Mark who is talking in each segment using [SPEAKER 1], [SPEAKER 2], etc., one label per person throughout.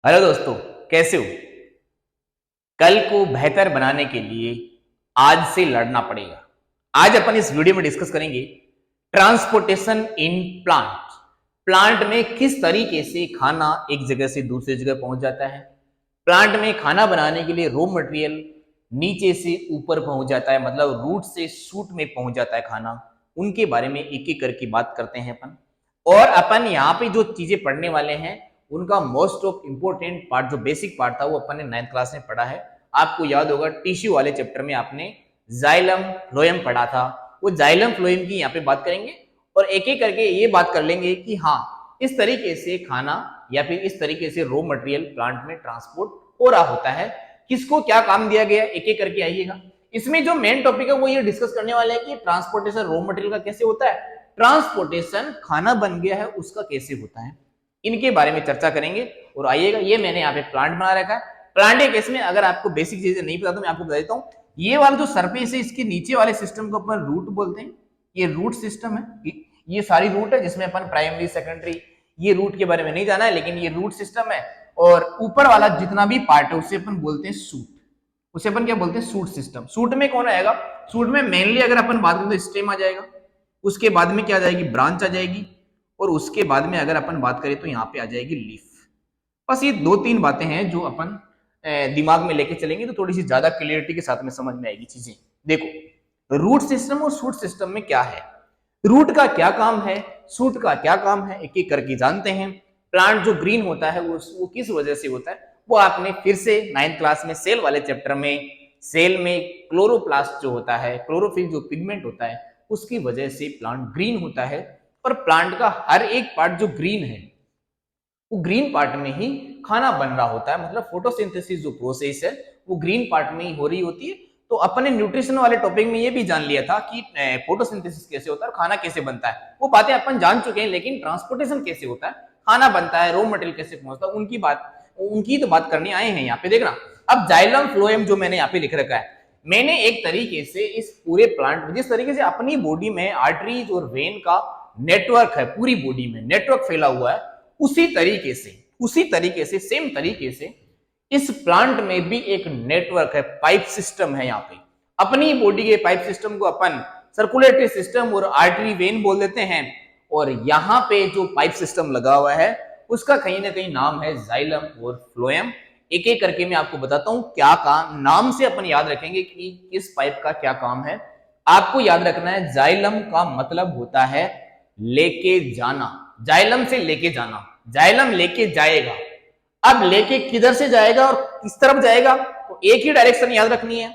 [SPEAKER 1] Hello दोस्तों, कैसे हो? कल को बेहतर बनाने के लिए आज से लड़ना पड़ेगा। आज अपन इस वीडियो में डिस्कस करेंगे ट्रांसपोर्टेशन इन प्लांट। प्लांट में किस तरीके से खाना एक जगह से दूसरी जगह पहुंच जाता है। प्लांट में खाना बनाने के लिए रॉ मटेरियल नीचे से ऊपर पहुंच जाता है, मतलब रूट से शूट में पहुंच जाता है खाना। उनके बारे में एक एक करके बात करते हैं अपन। और अपन यहाँ पे जो चीजें पढ़ने वाले हैं उनका मोस्ट ऑफ इंपोर्टेंट पार्ट, जो बेसिक पार्ट था, वो अपन ने 9th क्लास में पढ़ा है। आपको याद होगा टिश्यू वाले चैप्टर में आपने जाइलम फ्लोएम पढ़ा था। वो जाइलम फ्लोएम की यहाँ पे बात करेंगे और एक एक करके ये बात कर लेंगे कि हाँ, इस तरीके से खाना या फिर इस तरीके से रॉ मटेरियल प्लांट में ट्रांसपोर्ट हो रहा होता है। किसको क्या काम दिया गया, एक एक करके आइएगा। इसमें जो मेन टॉपिक है वो ये डिस्कस करने वाले हैं कि ट्रांसपोर्टेशन रॉ मटेरियल का कैसे होता है, ट्रांसपोर्टेशन खाना बन गया है उसका कैसे होता है, इनके बारे में चर्चा करेंगे। और आइएगा, ये मैंने यहाँ पे प्लांट बना रखा है। प्लांट के केस में अगर आपको बेसिक चीजें नहीं पता तो मैं आपको बता देता हूँ। ये वाला जो सरफेस है, इसके नीचे वाले सिस्टम को अपन रूट बोलते हैं। ये रूट सिस्टम है, ये सारी रूट है जिसमें अपन प्राइमरी सेकेंडरी, ये रूट के बारे में नहीं जाना है, लेकिन ये रूट सिस्टम है। और ऊपर वाला जितना भी पार्ट है उसे अपन बोलते हैं सूट। उसे अपन क्या बोलते हैं, सूट सिस्टम। सूट में कौन आएगा, सूट में मेनली अगर अपन बात करें तो स्टेम आ जाएगा, उसके बाद में क्या आ जाएगी, ब्रांच आ जाएगी, और उसके बाद में अगर अपन बात करें तो यहाँ पे आ जाएगी लीफ। बस ये दो तीन बातें हैं जो अपन दिमाग में लेके चलेंगे तो थोड़ी सी ज्यादा क्लियरिटी के साथ में समझ में आएगी चीजें। देखो, रूट सिस्टम और शूट सिस्टम में क्या है, रूट का क्या काम है, शूट का क्या काम है, एक एक करके जानते हैं। प्लांट जो ग्रीन होता है वो किस वजह से होता है, वो आपने फिर से 9th क्लास में सेल वाले चैप्टर में, सेल में क्लोरोप्लास्ट जो होता है, क्लोरोफिल जो पिगमेंट होता है, उसकी वजह से प्लांट ग्रीन होता है। और प्लांट का हर एक पार्ट जो ग्रीन है, वो ग्रीन पार्ट में ही खाना बन रहा होता है। मतलब फोटोसिंथेसिस जो प्रोसेस है वो ग्रीन पार्ट में ही हो रही होती है। तो अपने न्यूट्रिशन वाले टॉपिक में ये भी जान लिया था कि फोटोसिंथेसिस कैसे होता है और खाना कैसे बनता है, वो बातें अपन जान चुके हैं। लेकिन ट्रांसपोर्टेशन कैसे होता है, खाना बनता है, रॉ मटेरियल कैसे पहुंचता है, उनकी तो बात करने आए हैं यहाँ पे। देखना, अब जाइलम फ्लोएम जो मैंने यहाँ पे लिख रखा है, मैंने एक तरीके से इस पूरे प्लांट में, जिस तरीके से अपनी बॉडी में आर्टरीज और वेन का नेटवर्क है, पूरी बॉडी में नेटवर्क फैला हुआ है, उसी तरीके से सेम तरीके से इस प्लांट में भी एक नेटवर्क है, पाइप सिस्टम है। यहाँ पे अपनी बॉडी के पाइप सिस्टम को अपन सर्कुलेटरी सिस्टम और आर्टरी वेन बोल देते हैं। और यहाँ पे जो पाइप सिस्टम लगा हुआ है उसका कहीं ना कहीं नाम है जाइलम और फ्लोएम। एक एक करके मैं आपको बताता हूं क्या काम, नाम से अपन याद रखेंगे कि इस पाइप का क्या काम है। आपको याद रखना है, जाइलम का मतलब होता है लेके जाना, जाइलम से लेके जाना, जाइलम लेके जाएगा। अब लेके किधर से जाएगा और किस तरफ जाएगा, तो एक ही डायरेक्शन याद रखनी है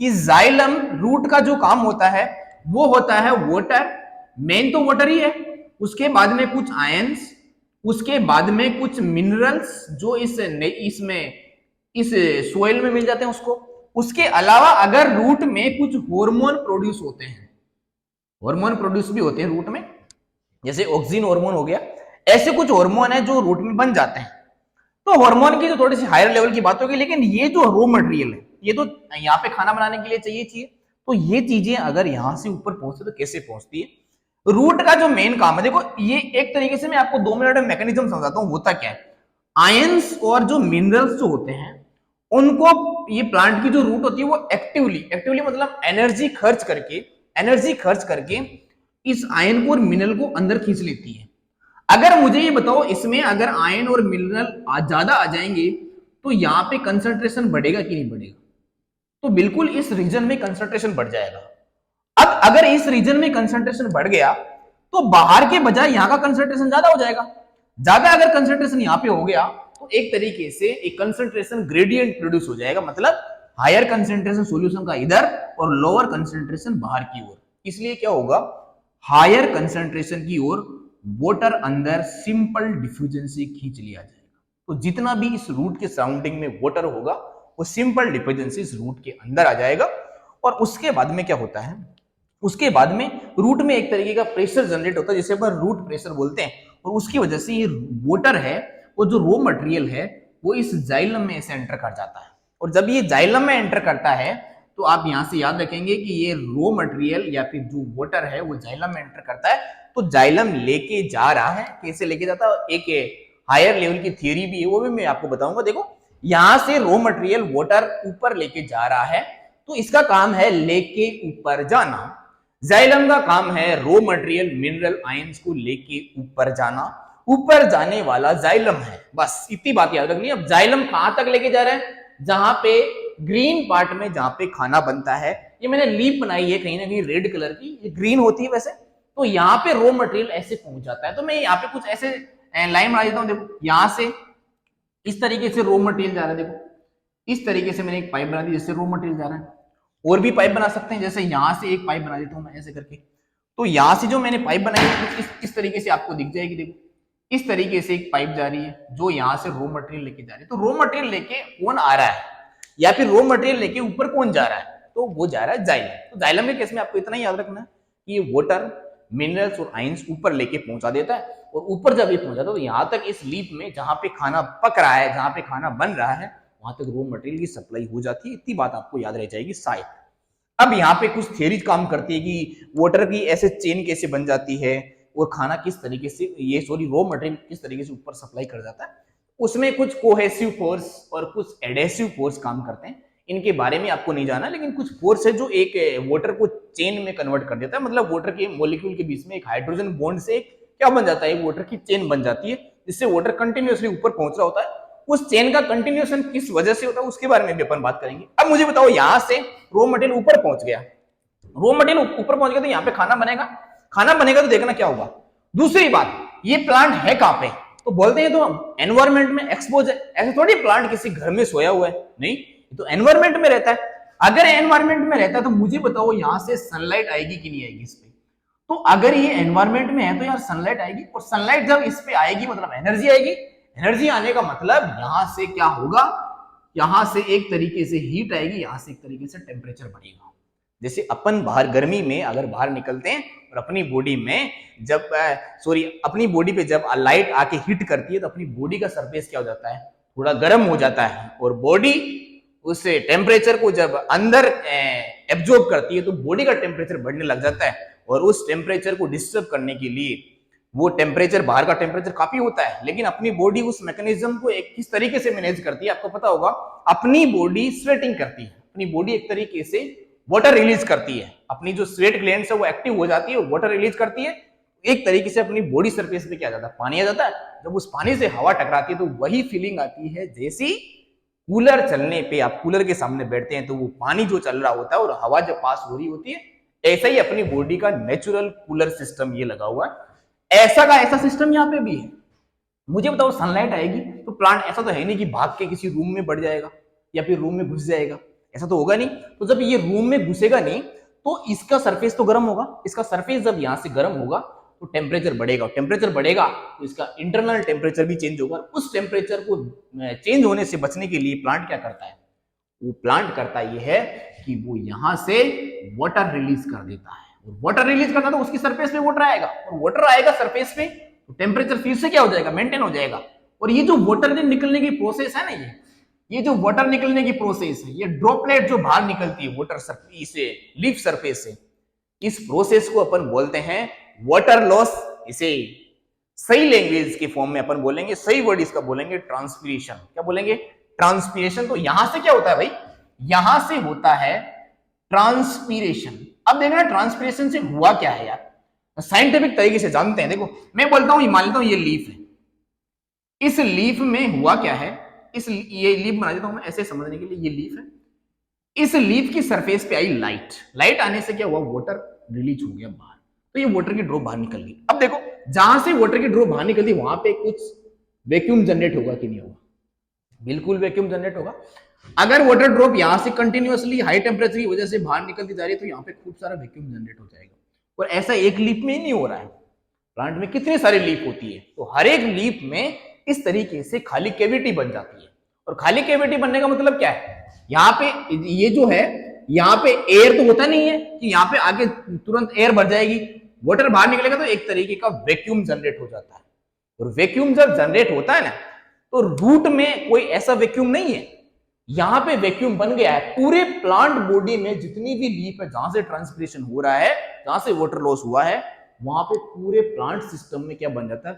[SPEAKER 1] कि जाइलम रूट का जो काम होता है वो होता है वाटर, मेन तो वाटर ही है, उसके बाद में कुछ आयंस, उसके बाद में कुछ मिनरल्स जो इसमें इस सोइल में मिल जाते हैं उसको। उसके अलावा अगर रूट में कुछ हार्मोन प्रोड्यूस होते हैं, हार्मोन प्रोड्यूस भी होते हैं रूट में, जैसे ऑक्सीजन हार्मोन हो गया, ऐसे कुछ हार्मोन है जो रूट में बन जाते हैं। तो हार्मोन की तो थोड़ी सी हायर लेवल की बात होगी, लेकिन ये जो रॉ मटेरियल है ये तो यहाँ पे खाना बनाने के लिए चाहिए। तो ये चीजें अगर यहां से ऊपर पहुंचती तो कैसे पहुंचती है, रूट का जो मेन काम है, देखो ये एक तरीके से मैं आपको 2 मिनट में मैकेनिज्म समझाता हूं होता क्या है। आयंस और जो मिनरल्स जो होते हैं उनको ये प्लांट की जो रूट होती है वो एक्टिवली मतलब एनर्जी खर्च करके इस आयन को और मिनरल को अंदर खींच लेती है। अगर मुझे ये बताओ, इसमें अगर आयन और मिनरल ज्यादा आ जाएंगे तो यहाँ पे कंसंट्रेशन बढ़ेगा कि नहीं बढ़ेगा, तो बिल्कुल इस रीजन में कंसंट्रेशन बढ़ जाएगा। अब अगर इस रीजन में कंसंट्रेशन बढ़ गया तो बाहर के बजाय यहाँ का कंसंट्रेशन ज्यादा हो जाएगा। ज्यादा अगर कंसंट्रेशन यहाँ पे हो गया तो एक तरीके से एक कंसंट्रेशन ग्रेडियंट प्रोड्यूस हो जाएगा, मतलब हायर कंसंट्रेशन सॉल्यूशन का इधर और लोअर कंसंट्रेशन बाहर की ओर। इसलिए क्या होगा, हायर कंसंट्रेशन की ओर वाटर अंदर सिंपल डिफ्यूजन से खींच लिया जाएगा। तो जितना भी इस रूट के सराउंडिंग में वाटर होगा वो सिंपल डिफ्यूजन से इस रूट के अंदर आ जाएगा। और उसके बाद में क्या होता है, उसके बाद में रूट में एक तरीके का प्रेशर जनरेट होता है जिसे अपन रूट प्रेशर बोलते हैं। और उसकी वजह से ये वाटर है, वो जो रॉ मटेरियल है, वो इस जाइलम में ऐसे एंटर कर जाता है। और जब ये जाइलम में एंटर करता है तो आप यहां से याद रखेंगे कि ये रॉ मटेरियल या फिर जो वाटर है वो जाइलम में एंटर करता है। तो जाइलम लेके जा रहा है, कैसे लेके जाता है, एक हायर लेवल की थियरी भी है, वो भी मैं आपको बताऊंगा। देखो यहां से रॉ मटेरियल वाटर ऊपर लेके जा रहा है, तो इसका काम है लेके ऊपर जाना। जाइलम का काम है रॉ मटेरियल मिनरल आयंस को लेके ऊपर जाना, ऊपर जाने वाला जाइलम है। बस इतनी बात याद रखनी है। अब जाइलम कहां तक लेके जा रहा है? जहां पे ग्रीन पार्ट में जहां पे खाना बनता है, ये मैंने लीप बनाई है कहीं ना कहीं रेड कलर की, ये ग्रीन होती है वैसे, तो यहाँ पे रॉ मटेरियल ऐसे पहुंच जाता है। तो मैं यहाँ पे कुछ ऐसे लाइन बना देता हूँ। देखो यहां से इस तरीके से रॉ मटेरियल जा रहा है, देखो इस तरीके से मैंने एक पाइप बना दी जिससे रॉ मटेरियल जा रहा है। और भी पाइप बना सकते हैं, जैसे यहां से एक पाइप बना देता हूं मैं ऐसे करके। तो यहां से जो मैंने पाइप बनाई है इस तरीके से आपको दिख जाएगी। देखो इस तरीके से एक पाइप जा रही है जो यहां से रॉ मटेरियल लेके जा रही है। तो रॉ मटेरियल लेके कौन आ रहा है, या फिर रॉ मटेरियल लेके ऊपर कौन जा रहा है? तो वो जा रहा है जाइलम। तो जाइलम के केस में आपको इतना ही याद रखना है कि ये वाटर मिनरल्स और आयंस ऊपर लेके पहुंचा देता है, और ऊपर जब ये पहुंचाता है तो यहां तक इस लीप में जहां पे खाना पक रहा है, जहां पे खाना बन रहा है, वहां तक रॉ मटेरियल की सप्लाई हो जाती है। इतनी बात आपको याद रह जाएगी शायद। अब यहाँ पे कुछ थ्योरी काम करती है कि वाटर की ऐसे चेन कैसे बन जाती है, और खाना किस तरीके से रॉ मटेरियल किस तरीके से ऊपर सप्लाई कर जाता है। उसमें कुछ कोहेसिव फोर्स और कुछ एडेसिव फोर्स काम करते हैं। इनके बारे में आपको नहीं जाना, लेकिन कुछ फोर्स है जो एक वाटर को चेन में कन्वर्ट कर देता है। मतलब वाटर के मॉलिक्यूल के बीच में एक हाइड्रोजन बॉन्ड से क्या बन जाता है, वाटर की चेन बन जाती है, जिससे वाटर कंटिन्यूअसली ऊपर पहुंच रहा होता है। उस चेन का कंटिन्यूएशन किस वजह से होता है उसके बारे में भी अपन बात करेंगे। अब मुझे बताओ, यहां से रॉ मटेरियल ऊपर पहुंच गया, रॉ मटेरियल ऊपर पहुंच गया, तो यहाँ पे खाना बनेगा। खाना बनेगा तो देखना क्या होगा। दूसरी बात, ये प्लांट है कहां पे? तो बोलते हैं तो एनवायरमेंट में एक्सपोज है। ऐसे थोड़ी प्लांट किसी घर में सोया हुआ है, नहीं, तो एनवायरमेंट में रहता है। अगर एनवायरमेंट में रहता है तो मुझे बताओ यहां से सनलाइट आएगी कि नहीं आएगी इस पे? तो अगर ये एनवायरमेंट में है तो यार सनलाइट आएगी, और सनलाइट जब इस पे आएगी मतलब एनर्जी आएगी। एनर्जी आने का मतलब यहां से क्या होगा, यहां से एक तरीके से हीट आएगी, यहां से एक तरीके से टेम्परेचर बढ़ेगा। जैसे अपन बाहर गर्मी में अगर बाहर निकलते हैं और अपनी बॉडी में जब अपनी बॉडी पे जब लाइट आके हिट करती है तो अपनी बॉडी का सरफेस क्या हो जाता है, थोड़ा गर्म हो जाता है, और बॉडी उस टेम्परेचर को जब अंदर एब्जॉर्ब करती है तो बॉडी का टेम्परेचर बढ़ने लग जाता है। और उस टेम्परेचर को डिस्टर्ब करने के लिए, वो टेम्परेचर बाहर का टेम्परेचर काफी होता है, लेकिन अपनी बॉडी उस मैकेनिज्म को एक किस तरीके से मैनेज करती है आपको पता होगा। अपनी बॉडी स्वेटिंग करती है, अपनी बॉडी एक तरीके से वाटर रिलीज करती है। अपनी जो स्वेट ग्लैंड्स है वो एक्टिव हो जाती है, वाटर रिलीज करती है। एक तरीके से अपनी बॉडी सरफेस पे क्या आ जाता है, पानी आ जाता है। जब उस पानी से हवा टकराती है तो वही फीलिंग आती है जैसी कूलर चलने पे आप कूलर के सामने बैठते हैं तो वो पानी जो चल रहा होता है और हवा जब पास हो रही होती है, ऐसा ही अपनी बॉडी का नेचुरल कूलर सिस्टम ये लगा हुआ है। ऐसा का ऐसा सिस्टम यहाँ पे भी है। मुझे बताओ, सनलाइट आएगी तो प्लांट ऐसा तो है नहीं कि भाग के किसी रूम में बढ़ जाएगा या फिर रूम में घुस जाएगा, ऐसा तो होगा नहीं। तो जब ये रूम में घुसेगा नहीं तो इसका सरफेस तो गर्म होगा। इसका सरफेस जब यहां से गर्म होगा तो टेम्परेचर बढ़ेगा, टेम्परेचर बढ़ेगा तो इसका इंटरनल टेम्परेचर भी चेंज होगा। उस टेम्परेचर को चेंज होने से बचने के लिए प्लांट क्या करता है, वो प्लांट करता ये है कि वो यहां से वाटर रिलीज कर देता है। और वाटर रिलीज करता तो उसकी सरफेस पे वाटर आएगा, और वाटर आएगा सरफेस पे तो टेम्परेचर फिर से क्या हो जाएगा, मेंटेन हो जाएगा। और ये जो वाटर निकलने की प्रोसेस है ना, ये जो वाटर निकलने की प्रोसेस है, ये ड्रॉपलेट जो बाहर निकलती है वाटर से, लीफ सरफेस से, इस प्रोसेस को अपन बोलते हैं वाटर लॉस। इसे सही लैंग्वेज के फॉर्म में अपन बोलेंगे, सही वर्ड इसका बोलेंगे ट्रांसपीरेशन। क्या बोलेंगे? ट्रांसपीरेशन। तो यहां से क्या होता है भाई, यहां से होता है ट्रांसपीरेशन। अब देखना ट्रांसपीरेशन से हुआ क्या है यार, साइंटिफिक तरीके से जानते हैं। देखो मैं बोलता हूं, मान लेता हूं ये लीफ है, इस लीफ में हुआ क्या है, ये लीफ बना देता हूं मैं ऐसे समझने के लिए, ये लीफ है। इस लीफ की सरफेस पे आई लाइट, लाइट आने से क्या हुआ, वाटर रिलीज हो गया बाहर, तो ये वाटर की ड्रॉप बाहर निकल गई। अब देखो जहां से वाटर की ड्रॉप बाहर निकलती वहां पे कुछ वैक्यूम जनरेट होगा कि नहीं होगा? बिल्कुल वैक्यूम जनरेट होगा। अगर वाटर ड्रॉप यहां से कंटिन्यूअसली हाई टेम्परेचर की वजह से बाहर निकलती जा रही है तो यहाँ पे खूब सारा वैक्यूम जनरेट हो जाएगा। और ऐसा एक लीफ में ही नहीं हो रहा है, प्लांट में कितने सारे लीफ होती है, तो हर एक लीफ में इस तरीके से खाली कैविटी बन जाती है। और खाली कैविटी बनने का मतलब क्या है, यहाँ पे ये जो है, यहाँ पे एयर तो होता नहीं है कि यहाँ पे आगे तुरंत एयर भर जाएगी, वाटर बाहर निकलेगा तो एक तरीके का वैक्यूम जनरेट हो जाता है। और वैक्यूम जब जनरेट होता है ना, तो रूट में कोई ऐसा वैक्यूम नहीं है, यहां पे वैक्यूम बन गया है। पूरे प्लांट बॉडी में जितनी भी लीफ है, जहां से ट्रांसपिरेशन हो रहा है, जहां से वाटर लॉस हुआ है, वहां पे पूरे प्लांट सिस्टम में क्या बन जाता है,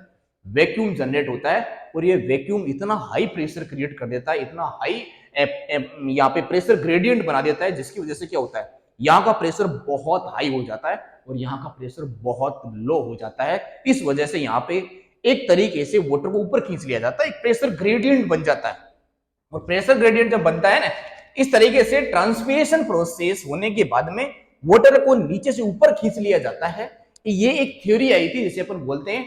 [SPEAKER 1] वैक्यूम जनरेट होता है और ये वैक्यूम इतना हाई प्रेशर क्रिएट कर देता है, इतना हाई यहाँ पे प्रेशर ग्रेडियंट बना देता है, जिसकी वजह से क्या होता है, यहाँ का प्रेशर बहुत हाई हो जाता है और यहाँ का प्रेशर बहुत लो हो जाता है। इस वजह से यहाँ पे एक तरीके से वाटर को ऊपर खींच लिया जाता है, एक प्रेशर ग्रेडियंट बन जाता है। और प्रेशर ग्रेडियंट जब बनता है ना, इस तरीके से ट्रांसपिरेशन प्रोसेस होने के बाद में वाटर को नीचे से ऊपर खींच लिया जाता है। ये एक थ्योरी आई थी जिसे अपन बोलते हैं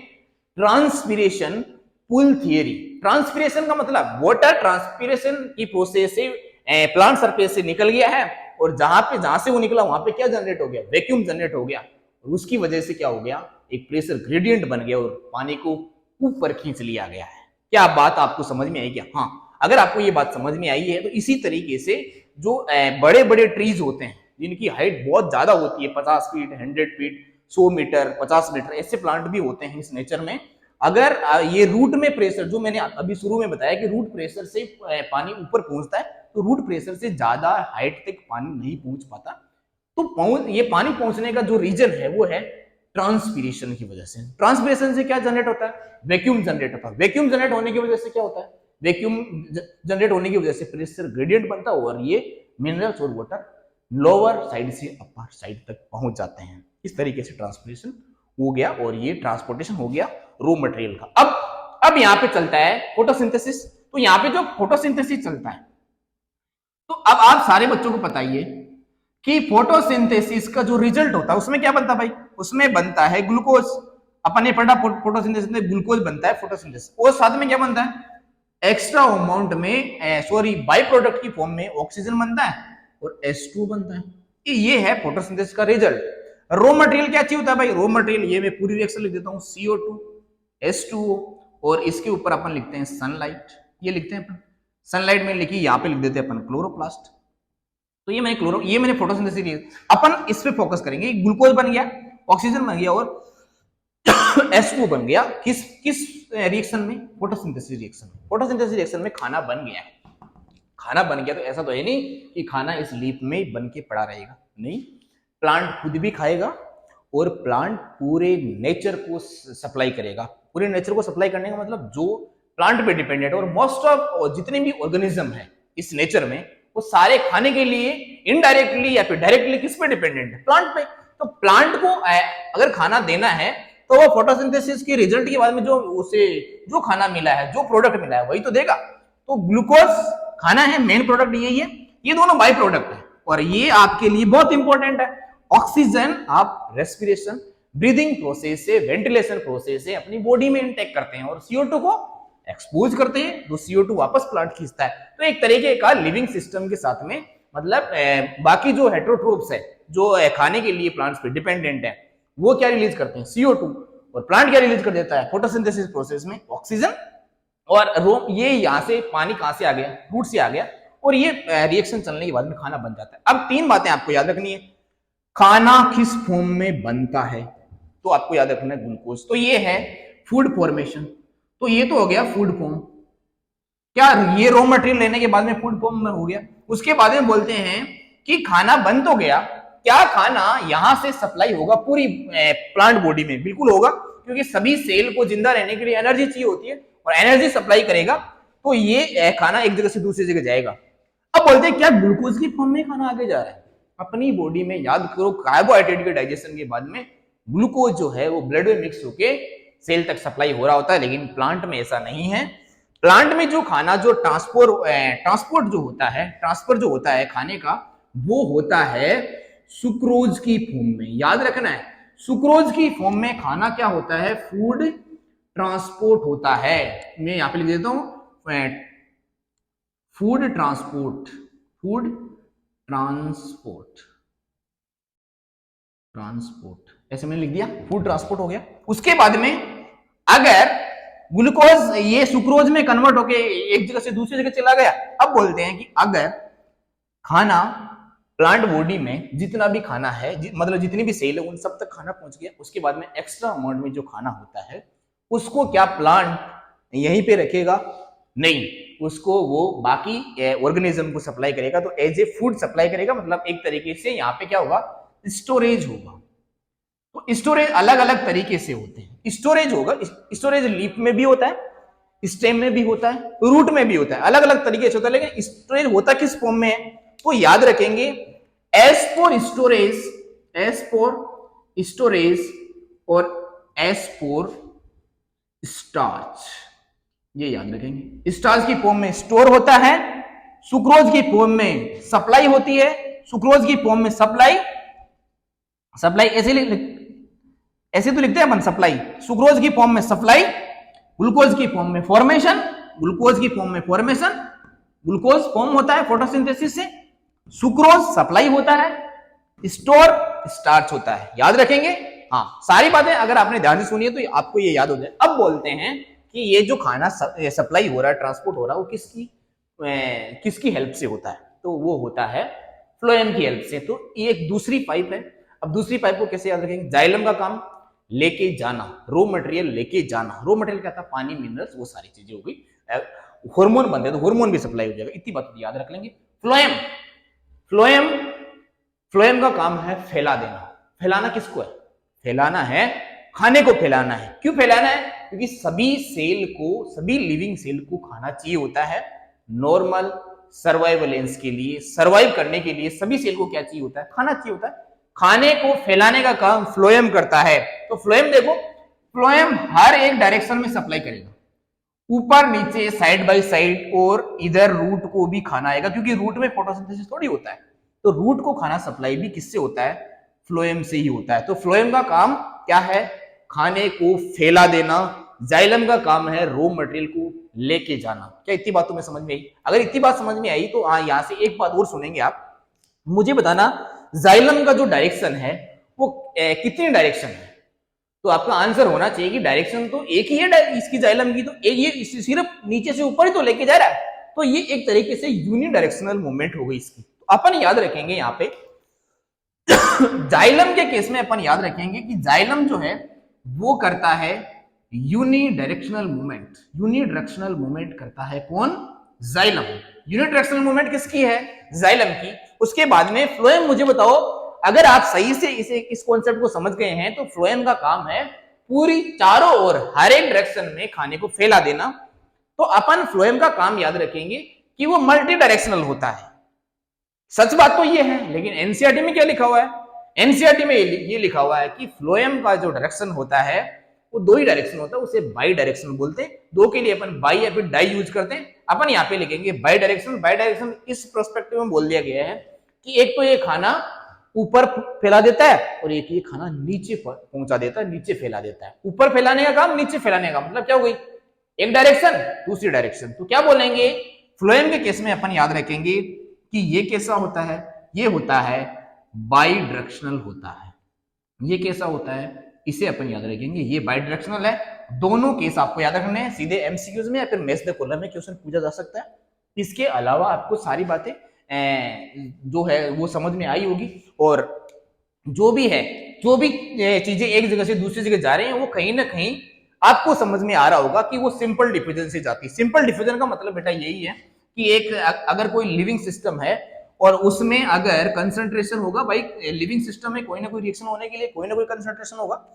[SPEAKER 1] ट्रांसपिरेशन पुल थियरी। ट्रांसपिरेशन का मतलब वाटर ट्रांसपिरेशन की प्रोसेस से प्लांट सरफेस से निकल गया है और जहां से वो निकला वहां पे क्या जनरेट हो गया, वैक्यूम जनरेट हो गया और उसकी वजह से क्या हो गया, एक प्रेशर ग्रेडियंट बन गया और पानी को ऊपर खींच लिया गया है। क्या बात आपको समझ में आई क्या? हाँ, अगर आपको ये बात समझ में आई है तो इसी तरीके से जो बड़े बड़े ट्रीज होते हैं जिनकी हाइट बहुत ज्यादा होती है, 50 फीट, 100 फीट, 100 मीटर, 50 मीटर, ऐसे प्लांट भी होते हैं इस नेचर में। अगर ये रूट में प्रेशर, जो मैंने अभी शुरू में बताया कि रूट प्रेशर से पानी ऊपर पहुंचता है, तो रूट प्रेशर से ज्यादा हाइट तक पानी नहीं पहुंच पाता। तो ये पानी पहुंचने का जो रीजन है वो है ट्रांसपीरेशन की वजह से। ट्रांसपीरेशन से क्या जनरेट होता है, वैक्यूम जनरेट होता है। वैक्यूम जनरेट होने की वजह से क्या होता है, वैक्यूम जनरेट होने की वजह से प्रेशर ग्रेडियंट बनता है और ये मिनरल्स और वाटर लोअर साइड से अपर साइड तक पहुंच जाते हैं। इस तरीके से ट्रांसपीरेशन हो गया और ये ट्रांसपोर्टेशन हो गया रॉ मटेरियल का। अब यहाँ पे चलता है फोटोसिंथेसिस। तो यहाँ पे जो फोटोसिंथेसिस चलता है, तो अब आप सारे बच्चों को बताइए कि फोटोसिंथेसिस का जो रिजल्ट होता है उसमें क्या बनता है भाई, उसमें बनता है ग्लूकोज। अपन ने पढ़ा फोटोसिंथेसिस में ग्लूकोज बनता है फोटोसिंथेसिस, और साथ में क्या बनता है, एक्स्ट्रा अमाउंट में बाई प्रोडक्ट की फॉर्म में ऑक्सीजन बनता है और H2 बनता है। ये है फोटोसिंथेसिस का रिजल्ट। रॉ मटेरियल क्या चाहिए होता है भाई, रॉ मटेरियल ये मैं पूरी रिएक्शन लिख देता हूं, CO2, H2O और इसके ऊपर अपन लिखते हैं सनलाइट। ये लिखते हैं अपन सनलाइट में लिखी, यहाँ पे लिख देते हैं अपन क्लोरोप्लास्ट। तो ये मैंने फोटोसिंथेसिस लिया। अपन इस पे फोकस करेंगे। ग्लूकोज बन गया, ऑक्सीजन बन गया और H2O बन गया। किस रिएक्शन में, फोटोसिंथेसिस रिएक्शन में। फोटोसिंथेसिस रिएक्शन में खाना बन गया। खाना बन गया तो ऐसा तो है नहीं कि खाना इस लीफ में बन के पड़ा रहेगा, नहीं, प्लांट खुद भी खाएगा और प्लांट पूरे नेचर को सप्लाई करेगा। पूरे नेचर को सप्लाई करने का मतलब जो प्लांट पे डिपेंडेंट है, और मोस्ट ऑफ जितने भी ऑर्गेनिज्म है इस नेचर में, वो सारे खाने के लिए इनडायरेक्टली या फिर डायरेक्टली किस पे डिपेंडेंट है, प्लांट पे। तो प्लांट को अगर खाना देना है तो वो फोटोसिंथेसिस के रिजल्ट के बाद में जो खाना मिला है, जो प्रोडक्ट मिला है वही तो देगा। तो ग्लूकोज खाना है, मेन प्रोडक्ट यही है, ये दोनों बाई प्रोडक्ट है और ये आपके लिए बहुत इंपॉर्टेंट है। ऑक्सीजन आप रेस्पिरेशन, ब्रीदिंग प्रोसेस से, वेंटिलेशन प्रोसेस से अपनी बॉडी में इनटेक करते हैं और CO2 को एक्सपोज करते हैं, तो CO2 वापस प्लांट खींचता है। तो एक तरीके का लिविंग सिस्टम के साथ में, मतलब बाकी जो हेटेरोट्रोप्स है, जो खाने के लिए प्लांट्स पे डिपेंडेंट है, वो क्या रिलीज करते हैं, CO2, और प्लांट क्या रिलीज कर देता है फोटोसिंथेसिस प्रोसेस में, ऑक्सीजन। और ये यहाँ से पानी कहां से आ गया, रूट से आ गया, और ये रिएक्शन चलने के बाद में खाना बन जाता है। अब 3 बातें आपको याद रखनी है। खाना किस फॉर्म में बनता है, तो आपको याद रखना है ग्लूकोज। तो ये है फूड फॉर्मेशन, तो ये तो हो गया फूड फॉर्म। क्या ये रॉ मटेरियल लेने के बाद में फूड फॉर्म में हो गया। उसके बाद में बोलते हैं कि खाना बन तो गया, क्या खाना यहां से सप्लाई होगा पूरी प्लांट बॉडी में? बिल्कुल होगा, क्योंकि सभी सेल को जिंदा रहने के लिए एनर्जी चाहिए होती है और एनर्जी सप्लाई करेगा, तो ये खाना एक जगह से दूसरी जगह जाएगा। अब बोलते हैं क्या ग्लूकोज की फॉर्म में खाना आगे जा रहा है? अपनी बॉडी में याद करो, कार्बोहाइड्रेट के डाइजेशन के बाद में ग्लूकोज जो है वो ब्लड में मिक्स होके सेल तक सप्लाई हो रहा होता है, लेकिन प्लांट में ऐसा नहीं है। प्लांट में जो खाना जो ट्रांसपोर्ट जो होता है खाने का, वो होता है सुक्रोज की फॉर्म में। याद रखना है, सुक्रोज की फॉर्म में खाना क्या होता है, फूड ट्रांसपोर्ट होता है। मैं यहां पे लिख देता हूं फूड ट्रांसपोर्ट ऐसे मैंने लिख दिया, फूड ट्रांसपोर्ट हो गया। उसके बाद में अगर ग्लूकोज ये सुक्रोज में कन्वर्ट होके एक जगह से दूसरी जगह चला गया, अब बोलते हैं कि अगर खाना प्लांट बॉडी में जितना भी खाना है, मतलब जितनी भी सेल है उन सब तक खाना पहुंच गया, उसके बाद में एक्स्ट्रा अमाउंट में जो खाना होता है उसको क्या प्लांट यहीं पे रखेगा? नहीं, उसको वो बाकी ऑर्गेनिज्म को सप्लाई करेगा, तो एज ए फूड सप्लाई करेगा। मतलब एक तरीके से यहाँ पे क्या होगा, स्टोरेज होगा। तो स्टोरेज अलग अलग तरीके से होते हैं। स्टोरेज होगा, स्टोरेज लीफ में भी होता है, स्टेम में भी होता है, रूट में भी होता है, अलग अलग तरीके से होता है। लेकिन स्टोरेज होता किस फॉर्म में है तो याद रखेंगे, S for storage, S for storage और एस फॉर स्टार्च, ये याद रखेंगे। स्टार्च की फॉर्म में स्टोर होता है, सुक्रोज की फॉर्म में सप्लाई होती है, सुक्रोज की फॉर्म में सप्लाई, सप्लाई ऐसे तो लिखते हैं अपन सप्लाई, सुक्रोज की फॉर्म में सप्लाई, ग्लूकोज की फॉर्म में फॉर्मेशन, ग्लूकोज की फॉर्म में फॉर्मेशन, ग्लूकोज फॉर्म होता है फोटोसिंथेसिस से, सुक्रोज सप्लाई होता है, स्टोर स्टार्च होता है। याद रखेंगे। हाँ, सारी बातें अगर आपने ध्यान से सुनी है तो आपको ये याद हो जाए। अब बोलते हैं कि ये जो खाना सप्लाई हो रहा है, ट्रांसपोर्ट हो रहा है, वो किसकी हेल्प से होता है, तो वो होता है फ्लोएम की हेल्प से। तो ये एक दूसरी पाइप है। अब दूसरी पाइप को कैसे याद रखेंगे, जाइलम का काम लेके जाना, रॉ मटेरियल लेके जाना, रॉ मटेरियल क्या था, पानी, मिनरल्स, वो सारी चीजें हो गई। हार्मोन बनते हैं तो हार्मोन भी सप्लाई हो जाएगा, इतनी बात याद रख लेंगे। फ्लोएम, फ्लोएम, फ्लोएम का काम है फैला देना। फैलाना किसको है, फैलाना है खाने को, फैलाना है। क्यों फैलाना है, क्योंकि सभी सेल को, सभी लिविंग सेल को खाना चाहिए होता है। नॉर्मल सर्वाइवलेंस के लिए, सर्वाइव करने के लिए सभी सेल को क्या चाहिए होता है, खाना चाहिए होता है। खाने को फैलाने का काम फ्लोएम करता है। तो फ्लोएम देखो, फ्लोएम हर एक डायरेक्शन में सप्लाई करेगा, ऊपर नीचे, साइड बाय साइड, और इधर रूट को भी खाना आएगा, क्योंकि रूट में फोटोसिंथेसिस थोड़ी होता है। तो रूट को खाना सप्लाई भी किससे होता है, फ्लोएम से ही होता है। तो फ्लोएम का काम क्या है, खाने को फैला देना। जाइलम का काम है रॉ मटेरियल को लेके जाना। क्या इतनी बात तुम्हें समझ में आई? अगर इतनी बात समझ में आई तो यहां से एक बात और सुनेंगे आप, मुझे बताना जाइलम का जो डायरेक्शन है वो कितनी डायरेक्शन है। तो आपका आंसर होना चाहिए कि डायरेक्शन तो एक ही है इसकी, जाइलम की तो एक, ये सिर्फ नीचे से ऊपर ही तो लेके जा रहा है। तो ये एक तरीके से यूनिडायरेक्शनल मूवमेंट हो गई इसकी। तो अपन याद रखेंगे यहाँ पे जाइलम के केस में अपन याद रखेंगे कि जाइलम जो है वो करता है यूनिडायरेक्शनल मूवमेंट। यूनिडायरेक्शनल मूवमेंट करता है कौन, जाइलम। यूनिडायरेक्शनल मूवमेंट किसकी है, जाइलम की। उसके बाद में फ्लोएम, मुझे बताओ अगर आप सही से इस कॉन्सेप्ट को समझ गए हैं तो फ्लोएम का काम है पूरी चारों ओर, हर एक डायरेक्शन में खाने को फैला देना। तो अपन फ्लोएम का काम याद रखेंगे कि वो मल्टी डायरेक्शनल होता है। सच बात तो ये है, लेकिन एनसीईआरटी में क्या लिखा हुआ है, एनसीईआरटी में ये लिखा हुआ है कि फ्लोएम का जो डायरेक्शन होता है वो दो ही डायरेक्शन होता है, उसे बाई डायरेक्शन बोलते हैं। दो के लिए अपन बाई या फिर डाई यूज करते हैं, अपन यहाँ पे लिखेंगे बाई डायरेक्शन। बाई डायरेक्शन इस पर्सपेक्टिव में बोल दिया गया है कि एक तो ये खाना ऊपर फैला देता है और एक ये खाना नीचे पहुंचा देता है, नीचे फैला देता है। ऊपर फैलाने का काम, नीचे फैलाने का मतलब क्या हो गई, एक डायरेक्शन दूसरी डायरेक्शन। तो क्या बोलेंगे, फ्लोएम के केस में अपन याद रखेंगे कि ये कैसा होता है, ये होता है बाई डायरेक्शनल होता है। ये कैसा होता है, इसे अपन याद रखेंगे, ये बाई डायरेक्शनल है। दोनों केस आपको याद रखने हैं, सीधे एमसीक्यूज में या फिर मेंस द कॉलम में क्वेश्चन पूछा जा सकता है। इसके अलावा आपको सारी बातें जो है वो समझ में आई होगी, और जो भी है, जो भी चीजें एक जगह से दूसरी जगह जा रही हैं वो कहीं ना कहीं आपको समझ में आ रहा होगा कि वो सिंपल डिफ्यूजन से जाती है। सिंपल डिफ्यूजन का मतलब बेटा यही है कि एक अगर कोई लिविंग सिस्टम है और उसमें अगर कंसंट्रेशन होगा, भाई लिविंग सिस्टम में कोई ना कोई रिएक्शन होने के लिए कोई ना कोई कंसंट्रेशन होगा।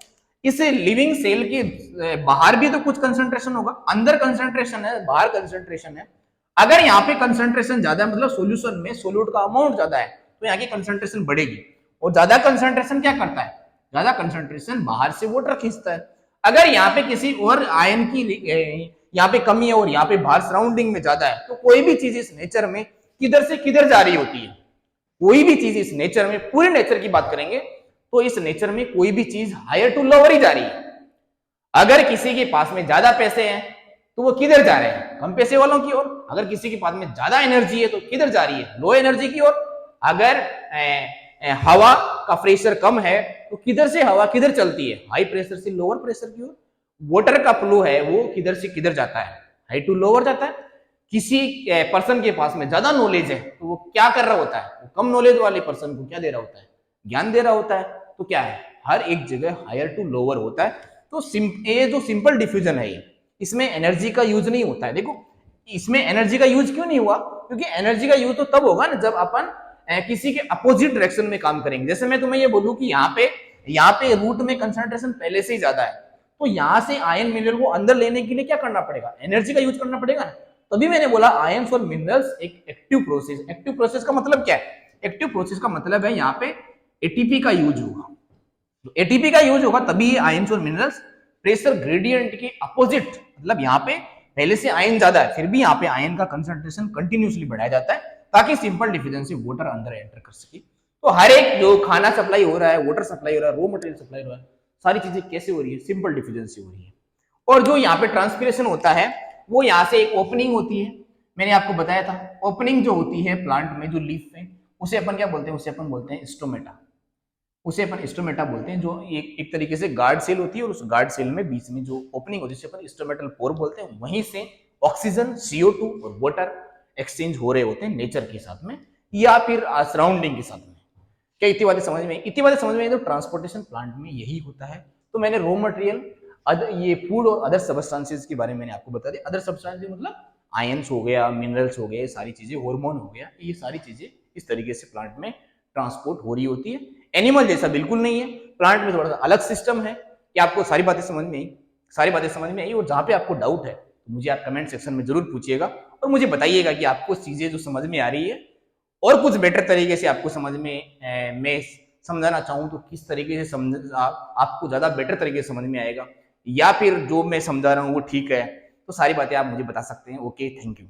[SPEAKER 1] इस लिविंग सेल के बाहर भी तो कुछ कंसंट्रेशन होगा, अंदर कंसंट्रेशन है, बाहर कंसंट्रेशन है। अगर यहाँ पे कंसंट्रेशन ज्यादा है, मतलब सॉल्यूशन में सोल्यूट का अमाउंट ज्यादा है, तो यहाँ की कंसंट्रेशन बढ़ेगी। और ज्यादा कंसंट्रेशन क्या करता है, ज्यादा कंसंट्रेशन बाहर से वाटर खींचता है। अगर यहाँ पे किसी और आयन की यहाँ पे कमी है और यहाँ पे बाहर सराउंडिंग में ज्यादा है, तो कोई भी चीज इस नेचर में किधर से किधर जा रही होती है। कोई भी चीज इस नेचर में, पूरे नेचर की बात करेंगे तो इस नेचर में कोई भी चीज हायर टू लोअर ही जा रही है। अगर किसी के पास में ज्यादा पैसे हैं तो वो किधर जा रहे हैं, कम पैसे वालों की ओर। अगर किसी के पास में ज्यादा एनर्जी है तो किधर जा रही है, लो एनर्जी की ओर। अगर हवा का प्रेशर कम है तो किधर से हवा किधर चलती है, हाई प्रेशर से लोअर प्रेशर की ओर। वाटर का फ्लो है वो किधर से किधर जाता है, हाई टू लोअर जाता है। किसी पर्सन के पास में ज्यादा नॉलेज है तो वो क्या कर रहा होता है, वो कम नॉलेज वाले पर्सन को क्या दे रहा होता है, ज्ञान दे रहा होता है। तो क्या है, हर एक जगह हायर टू लोअर होता है। तो ये जो सिंपल डिफ्यूजन है, इसमें एनर्जी का यूज नहीं होता है। देखो इसमें एनर्जी का यूज क्यों नहीं हुआ, क्योंकि एनर्जी का यूज तो तब होगा ना जब अपन किसी के अपोजिट डायरेक्शन में काम करेंगे। जैसे मैं तुम्हें ये बोलूं कि यहाँ पे यहाँ पे रूट में कंसंट्रेशन पहले से ही ज्यादा है, तो यहाँ से आयन मिनरल को अंदर लेने के लिए क्या करना पड़ेगा, एनर्जी का यूज करना पड़ेगा ना। तभी मैंने बोला आयंस और मिनरल्स एक एक्टिव प्रोसेस। एक्टिव प्रोसेस का मतलब क्या है, एक्टिव प्रोसेस का मतलब है यहाँ पे एटीपी का यूज होगा। तो एटीपी का यूज होगा तभी आयंस और मिनरल्स प्रेशर ग्रेडियंट के अपोजिट, मतलब यहाँ पे पहले से आयन ज्यादा है फिर भी यहाँ पे आयन का कंसंट्रेशन कंटिन्यूसली बढ़ाया जाता है ताकि सिंपल डिफिशिएंसी वाटर अंदर एंटर कर सके। तो हर एक जो खाना सप्लाई हो रहा है, वाटर सप्लाई हो रहा है, रॉ मटेरियल सप्लाई हो रहा है, सारी चीजें कैसे हो रही है, सिंपल डिफिशिएंसी हो रही है। और जो यहाँ पे ट्रांसपिरेशन होता है वो यहाँ से एक ओपनिंग होती है, मैंने आपको बताया था ओपनिंग जो होती है प्लांट में जो लीफ में, उसे अपन क्या बोलते हैं, उसे अपन बोलते हैं स्टोमेटा। उसे अपन स्टोमेटा बोलते हैं, जो एक तरीके से गार्ड सेल होती है और उस गार्ड सेल में बीच में जो ओपनिंग होती है उसे अपन स्टोमेटल पोर बोलते हैं। वहीं से ऑक्सीजन, CO2 और वाटर एक्सचेंज हो रहे होते हैं नेचर के साथ में या फिर सराउंडिंग के साथ में। क्या इतनी बातें समझ में, इतनी बातें समझ में, तो ट्रांसपोर्टेशन प्लांट में यही होता है। तो मैंने रॉ मटेरियल, ये फूड और अदर सब्सटेंसेस के बारे में मैंने आपको बता दिया। अदर सब्सटेंसेस मतलब आयंस हो गया, मिनरल्स हो गए, सारी चीजें, हार्मोन हो गया, ये सारी चीजें इस तरीके से प्लांट में ट्रांसपोर्ट हो रही होती है। एनिमल जैसा बिल्कुल नहीं है, प्लांट में थोड़ा सा अलग सिस्टम है। कि आपको सारी बातें समझ में आई, सारी बातें समझ में आई। और जहां पे आपको डाउट है तो मुझे आप कमेंट सेक्शन में जरूर पूछिएगा और मुझे बताइएगा कि आपको चीजें जो समझ में आ रही है और कुछ बेटर तरीके से आपको समझ में मैं समझाना चाहूँ तो किस तरीके से आपको ज्यादा बेटर तरीके से समझ में आएगा, या फिर जो मैं समझा रहा हूँ वो ठीक है, तो सारी बातें आप मुझे बता सकते हैं। Okay, thank you.